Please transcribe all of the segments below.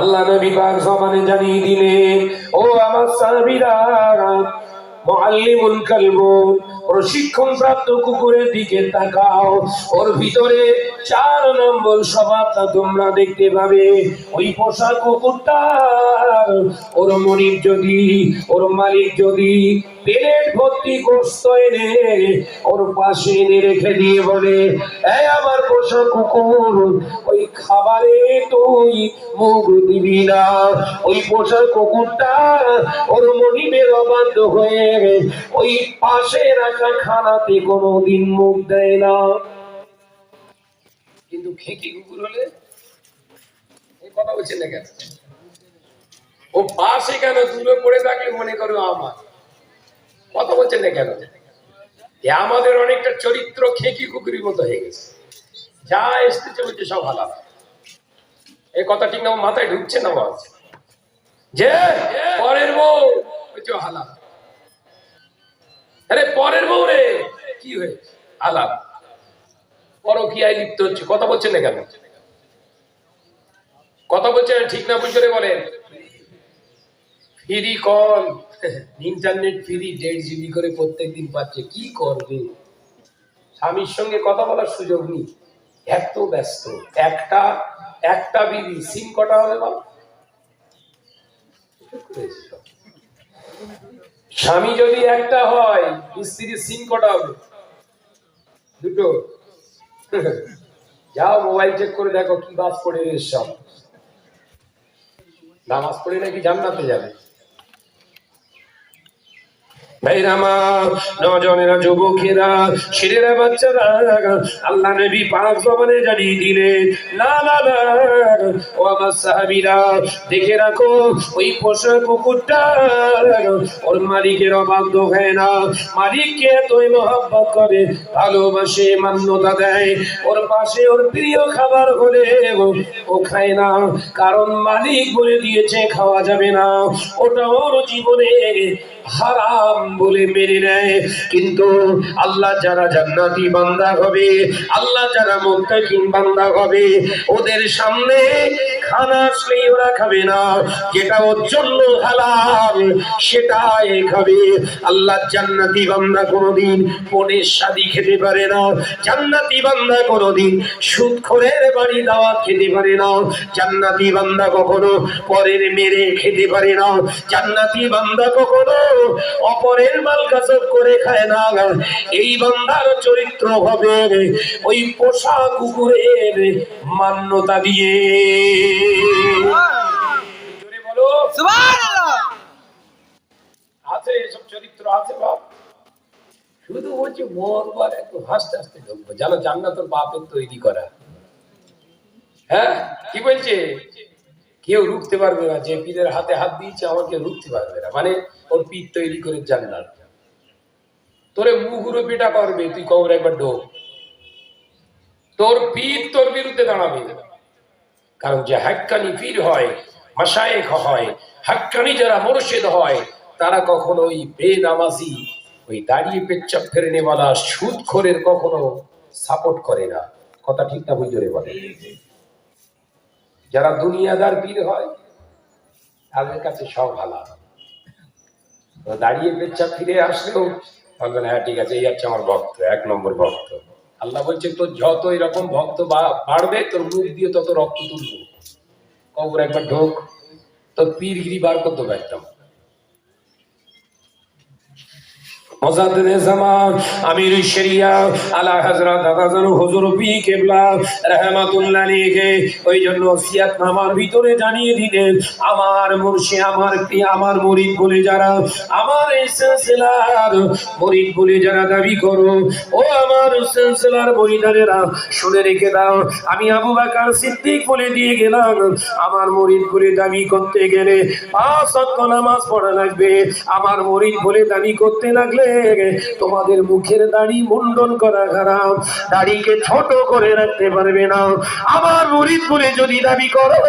আল্লাহ নবী পাক জমানে জানিয়ে দিলেন, ও আমার সাহাবীরা, মুআল্লিমুল কালব, প্রশিক্ষণ প্রাপ্ত কুকুরের দিকে তাকাও। ওর ভিতরে 4 নম্বর স্বভাবটা তোমরা দেখতে পাবে। ওই পোষা কুকুরটার ওর মনিব যদি, ওর মালিক যদি প্লেট ভর্তি গোশত এনে ওর পাশে এনে রেখে দিয়ে বলে, এই আমার পোষা কুকুর, ওই খাবারে তুই মুখ দিবি না। ওই পোষা কুকুরটা ওর মনিবের অবাধ্য হয়ে ওই পাশে রাখা খানাতে কোনোদিন মুখ দেয় না। কিন্তু খেকি কুকুর হলে এই কথা বলছেন না কেন? ও পাশে কেন, দূরে পড়ে থাকলে মনে করো আমার কথা বলছেন না কেন? আমাদের অনেকটা চরিত্র খেকি কুকুরের মতো হয়ে গেছে, যা এসতেছে বলছে সব হালাল। এই কথা ঠিক না, মাথায় ঢুকছে না আওয়াজ যে পরের বউ বলছে হালাল। আরে পরের বউ রে, কি হয়েছে? হালাল। পরকীয়ায় লিপ্ত হচ্ছে, কথা বলছেন না কেন? কথা বলছেন ঠিক না? বুঝতে বলেন। Free call, internet free 1.5 GB করে প্রত্যেকদিন পাচ্ছে, কি করবে? স্বামীর সঙ্গে কথা বলার সুযোগ নেই, এত ব্যস্ত। একটা বিবি, সিম কটা হবে বল? স্বামী যদি একটা হয়, স্ত্রীর সিম কটা হবে? 2টো। যাও মোবাইল চেক করে দেখো কি বাস পড়ে সব। নামাজ পড়ে নাকি জান্নাতে যাবে। ভাইরামা, নজনেরা, যুবকেরা, ছেলেরা, বাচ্চারা, আল্লাহ নবী পাক জবানে জানিয়ে দিলেন, না না না, ও আমার সাহাবীরা, দেখে রাখো, ওই পোষা কুকুরটা ওর মালিকের অবাধ্য হয় না। মালিককে এতই মহব্বত করে, ভালোবাসে, মান্যতা দেয়। ওর পাশে ওর প্রিয় খাবার হলে ও খায় না, কারণ মালিক বলে দিয়েছে খাওয়া যাবে না, ওটা ওর জীবনে হারাম বলে মেনে নেয়। কিন্তু আল্লাহ যারা জান্নাতি বান্দা হবে, আল্লাহ যারা মুত্তাকিন বান্দা হবে, ওদের সামনে খানা আসলেই ওরা খাবে না, যেটা ওর জন্য হালাল সেটাই খাবে। আল্লাহ জান্নাতি বান্দা কোনোদিন পনের শাদি খেতে পারে না, জান্নাতি বান্দা কোনোদিন সুদখোরের বাড়ি দাওয়াত খেতে পারে না, জান্নাতি বান্দা কখনো পরের মেরে খেতে পারে না, জান্নাতি বান্দা কখনো অপরের মাল কাসব করে খায় না। এই বান্দার চরিত্র হবে ওই পোষা কুকুরের মান্যতা দিয়ে। বলো সুবহানাল্লাহ। আছে এসব চরিত্র আছে বাপ, শুধু বলছে মরবার একটু হাসতে হাসতে ঢুকবো, জানো জান্নাতের বাপের তৈরি করা। হ্যাঁ, কি বলছে? কেউ রুখতে পারবে না, যে পীরের হাতে হাত দিয়েছে আমাকে রুখতে পারবে না, মানে ওর পীর তৈরি করে জান্নাত। তোরে মুগুরো পিটা করবে, তুই কবর একবার ঢোক, তোর পীর তোর বিরুদ্ধে দাঁড়াবে। কারণ যে হাক্কানি পীর হয়, মাশায়েখ হয়, হাক্কানি যারা মুর্শিদ হয়, তারা কখনো ওই বেনামাজি, ওই দাঁড়িয়ে পেচ্ছাপ ফেরে নেওয়ালা সুদখোরের কখনো সাপোর্ট করে না। কথা ঠিক না? বুঝে বলে। যারা দুনিয়াদার পীর হয় তাদের কাছে সব হালাল, দাঁড়িয়ে পেচ্ছাপ ফিরে আসলেও বলবেন হ্যাঁ ঠিক আছে, এই হচ্ছে আমার ভক্ত, 1 নম্বর ভক্ত। আল্লাহ বলছে তোর যত এরকম ভক্ত বাড়বে, তোর মুখ দিয়ে তত রক্ত তুলবো। কবর একবার ঢোক, তোর পীরগিরি বার করতে পারতাম। আমির শরিয়া আলা হযরত আযান হুজুর পি কিবলা রাহমাতুল্লাহ আলাইহি ওই জন্য ওসিয়াতনামার ভিতরে জানিয়ে দিলেন, আমার মুর্শিদ, আমার প্রিয়, আমার মুরিদ বলে যারা, আমার এই সিলসিলার মুরিদ বলে যারা দাবি করো, ও আমার সিলসিলার মুরিদারেরা শুনে রেখে দাও, আমি আবু বকর সিদ্দিক বলে দিয়ে গেলাম, আমার মুরিদ বলে দাবি করতে গেলে 5 ওয়াক্ত নামাজ পড়া লাগবে, আমার মুরিদ বলে দাবি করতে লাগলে তোমাদের মুখের দাড়ি মুন্ডন করা হারাম, দাড়িকে ছোট করে রাখতে পারবে না। আমার মুরিদ বলে যদি দাবি করো,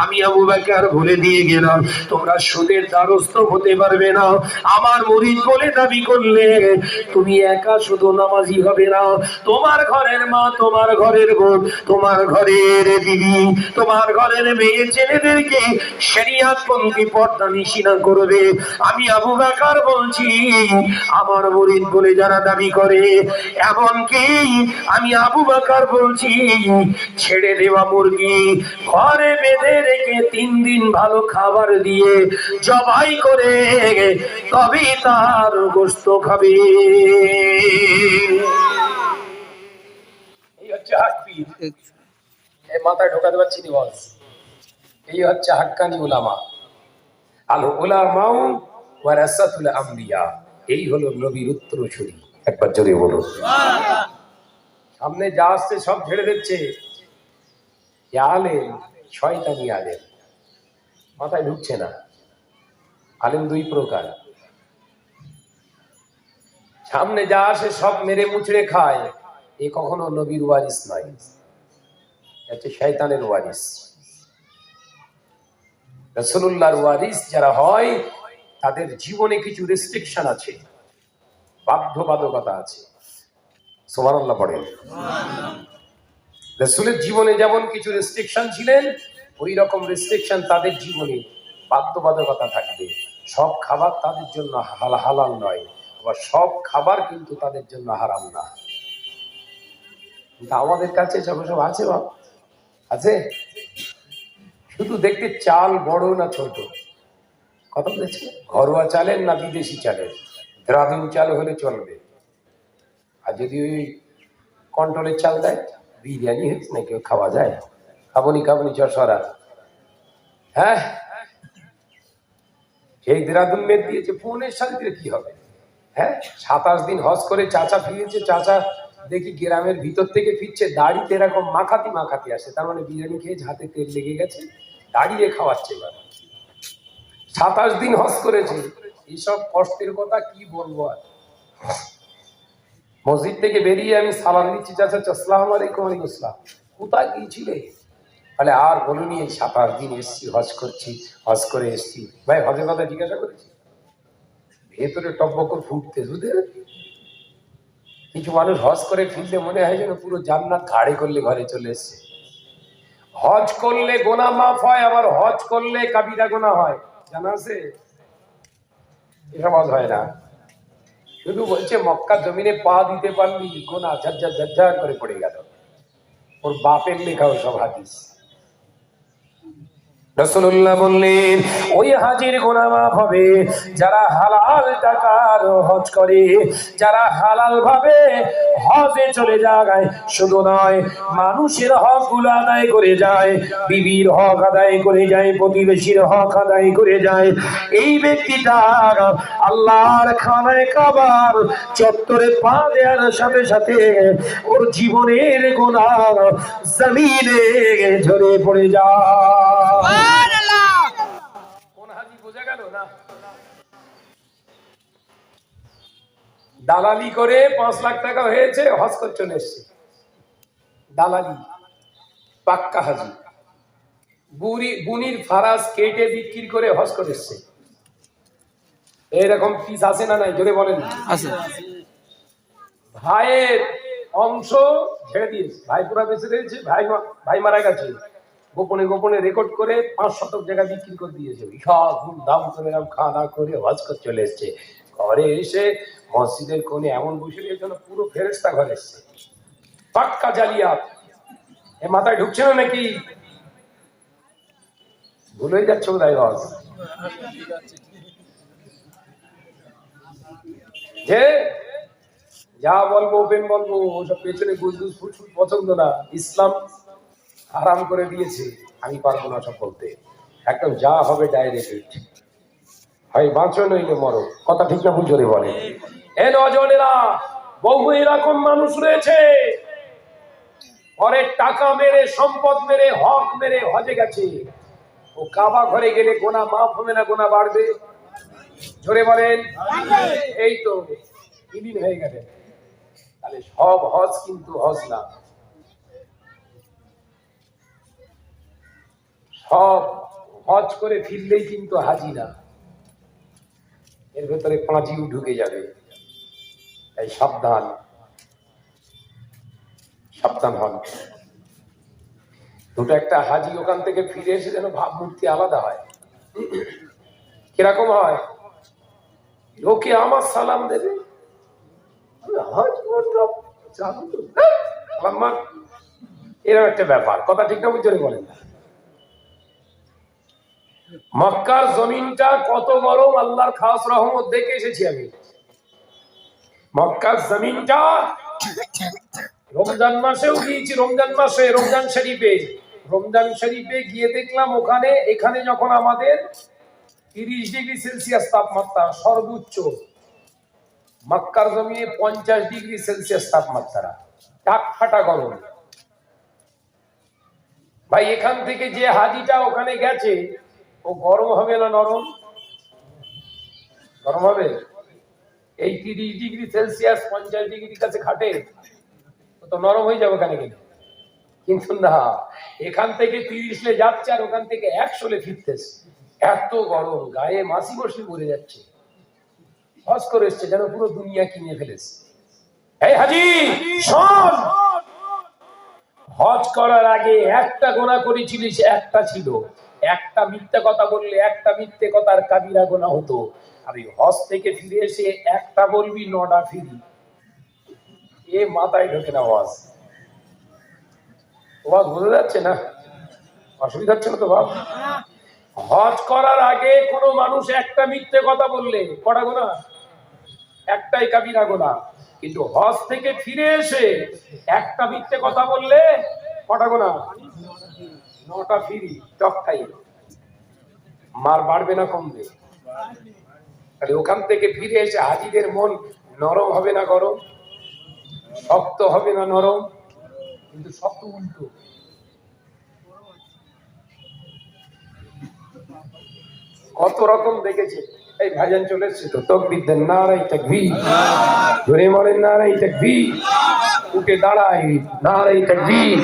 আমি আবু বকর বলে দিয়ে গেলাম তোমরা সুদের দ্বারস্থ হতে পারবে না। আমার মুরিদ বলে দাবি করলে তুমি একা শুধু নামাজি হবে না, তোমার ঘরের মা, তোমার ঘরের বোন, তোমার ঘরের দিদি, তোমার ঘরের মেয়ে ছেলেদেরকে শরিয়াতপন্থী পর্দা নিশিনা করবে। আমি আবু বকর বলছি, আমার মুরিদ বলে যারা দাবি করে, এমনকি আমি আবু বকর বলছি, ছেড়ে দেওয়া মুরগি ঘরে বেঁধে রেখে 3 দিন ভালো খাবার দিয়ে জবাই করে তবে তার গোশত খাবে। এই হচ্ছে হাক্কি, এই মাথায় ঢোকাতে পারছি না বস। এই হচ্ছে হাক্কানি উলামা। আল উলামাউ ওয়ারাসাতুল আমবিয়া, এই হলো নবীর উত্তরসূরি। একবার জোরে বলুন সুবহানাল্লাহ। সামনে যা আসছে সব ঝেড়ে দিচ্ছে। আলেম শয়তানি আলেম, মাথায় ঢুকছে না। আলেম 2 প্রকার, সামনে যা আসে সব মেরে মুচড়ে খায়, এ কখনো নবীর ওয়ারিস নয়, এটা শয়তানের ওয়ারিস। রাসূলুল্লাহর ওয়ারিস যারা হয় তাদের জীবনে কিছু রেস্ট্রিকশন আছে, বাধ্যবাধকতা আছে। সুবহানাল্লাহ পড়েন। রাসূলের জীবনে যেমন কিছু রেস্ট্রিকশন ছিলেন, ওই রকম রেস্ট্রিকশন তাদের জীবনে বাধ্যবাধকতা থাকবে। সব খাবার তাদের জন্য হালাল নয়, আবার সব খাবার কিন্তু তাদের জন্য হারাম না। কিন্তু আমাদের কাছে সব আছে, বাপ আছে, শুধু দেখতে চাল বড় না ছোট, কথা বলেছে, ঘরোয়া চালের না বিদেশি চালের, দ্রাবিন চাল হলে চলবে। আর যদি ওই কন্ট্রোলের চাল দেয়, বিরিয়ানি হয়েছে না কেউ খাওয়া যায়, খাবনি চশরা। হ্যাঁ, সেই দেরাদুন মেদ দিয়েছে, ফোনের সাথে কি হবে? হ্যাঁ, 27 দিন হজ করে চাচা ফিরেছে, চাচা দেখি গ্রামের ভিতর থেকে ফিরছে, দাড়িতে এরকম মাখাতি আসে, তার মানে বিরিয়ানি খেয়ে হাতে তেল লেগে গেছে, দাঁড়িয়ে খাওয়াচ্ছে। 27 দিন হজ করেছে, এইসব কষ্টের কথা কি বলবো আর। মসজিদ থেকে বেরিয়ে আমি সালাম দিচ্ছি, চাচা আসসালামু আলাইকুম। ওয়ালাইকুম আসসালাম। কোথায় গিয়েছিলে? তাহলে আর বলুনি, এই 27 দিন এসছি, হজ করে এসছি। ভাই হজের কথা জিজ্ঞাসা করেছি, ভেতরে টকবকর ফুটতে বুঝতে। কিছু মানুষ হজ করে ফিরলে মনে হয় যেন পুরো জান্নাত ঘাড়ে করলে ঘরে চলে এসছে। হজ করলে গোনা মাফ হয়, আবার হজ করলে কাবিরা গোনা হয়, জানা আছে? এসব হজ হয় না, শুধু বলছে মক্কা জমিনে পা দিতে পারলি গোনা ঝরঝর করে পড়ে গেল। ওর বাপের লেখাও সব হাদিস। রাসূলুল্লাহ বললেন ওই হাজির গুনাহ মাফ হবে যারা হালাল টাকার হজ করে, যারা হালাল ভাবে হজে চলে যায়। শুধু নয়, মানুষের হক গুলো আদায় করে যায়, বিবির হক আদায় করে যায়, প্রতিবেশীর হক আদায় করে যায়। এই ব্যক্তিটা আল্লাহর খানায় কাবার চত্বরে পা দেওয়ার সাথে সাথে ওর জীবনের গুনাহ জমিনে ঝরে পড়ে যায়। দালালি করে 5 লাখ টাকা হয়েছে, হজ করে চলে এসছে। দালালি, পাক্কা হাজি। বুনির ফারাজ কেটে বিক্রি করে হজ করে এসছে। এরকম পিস আছে না নাই? জোরে বলেন। আছে। ভাইয়ের অংশ ছেড়ে দিয়েছে, ভাই পুরা বেঁচে দিয়েছে, ভাই মারা গেছে, গোপনে রেকর্ড করে 5 শতক জায়গা বিক্রি করে দিয়েছে। সব দাম করে খাওয়া করে হজ করে চলে এসছে। ঘরে এসে মসজিদের কোণে এমন বসে যেন পুরো ফেরেশতা ঘরে এসছে। পাক্কা জালিয়াত। এ মাথায় ঢুকছে না নাকি? ভুল হয়ে যাচ্ছে বোধহয় হজ। যে যা বলবো ওপেন বলবো, ওসব পেছনে গুজগুজ ফুটফুট পছন্দ না। ইসলাম আরাম করে দিয়েছে, আমি পারবো না সব বলতে। একদম যা হবে ডাইরেক্ট, হয় বাঁচো নইলে মরো। কথা ঠিক না ভুল জোরে বলে। এ নজনেরা, বহু এরকম মানুষ রয়েছে, পরে টাকা মেরে, সম্পদ মেরে, হক মেরে হজে গেছে। ও কাবা ঘরে গেলে গোনা মাফ হবে না, গোনা বাড়বে। জোরে বলেন। এই তো বিলীন হয়ে গেলে। তাহলে সব হজ কিন্তু হজ না, সব হজ করে ফিরলেই কিন্তু হাজি না, এর ভেতরে পাঁচিও ঢুকে যাবে। তাই সাবধান, সাবধান হন। দুটো একটা হাজি ওখান থেকে ফিরে এসে যেন ভাবমূর্তি আলাদা হয়। কিরকম হয়? লোকে আমার সালাম দেবে, এরকম একটা ব্যাপার। কথা ঠিক না বুঝে বলেন? মক্কার জমিনটা কত গরম, আল্লাহর খাস রহমত দেখে এসেছি আমি। মক্কার জমিনটা রমজান মাসেও গিয়েছি, রমজান মাসে রমজান শরীফে গিয়ে দেখলাম ওখানে, এখানে যখন আমাদের 30 ডিগ্রি সেলসিয়াস তাপমাত্রা সর্বোচ্চ, মক্কার জমিনে 50 ডিগ্রি সেলসিয়াস তাপমাত্রা, টাক ফাটা গরম। ভাই এখান থেকে যে হাজিটা ওখানে গেছে, ও গরম হবে না নরম? গরম হবে। এই 30 ডিগ্রি সেলসিয়াস 50 ডিগ্রির কাছে খাটে, তো নরম হয়ে যাবে ওখানে গেলে। কিন্তু না, এখান থেকে 30 যাচ্ছে আর ওখান থেকে 100 ফিরতেছে। এত গরম, গায়ে মাছি বসে পড়ে যাচ্ছে। হজ করে এসছে যেন পুরো দুনিয়া কিনে ফেলেছে। এই হাজি শোন, হজ করার আগে একটা গোনা করেছিলিস, একটা ছিল, একটা মিথ্যা কথা বললে একটা মিথ্যে কথার কাবিরা গোনা হতো। আর এই হজ থেকে ফিরে এসে একটা বলবি, 9টা ফিরি। এ মাথায় ঢোকে না। ওয়াজ বোঝা যাচ্ছে না? অসুবিধা হচ্ছে না তো বাপ? হজ করার আগে কোনো মানুষ একটা মিথ্যে কথা বললে কটা গোনা? একটাই কাবিরা গোনা। কিন্তু হজ থেকে ফিরে এসে একটা মিথ্যে কথা বললে কটা গোনা? 9টা ফিরি। টকটাই মার বাড়বে না কমবে? তাহলে ওখান থেকে ফিরে এসে হাজিদের মন নরম হবে না গরম? শক্ত হবে না নরম? কিন্তু শক্ত উল্টো। কত রকম দেখেছে। এই ভাইজান চলে এসছে তো, তাকবীর দেন, নারায়ে তাকবীর। জোরে বলেন নারায়ে তাকবীর। উঠে দাঁড়ায়, নারায়ে তাকবীর।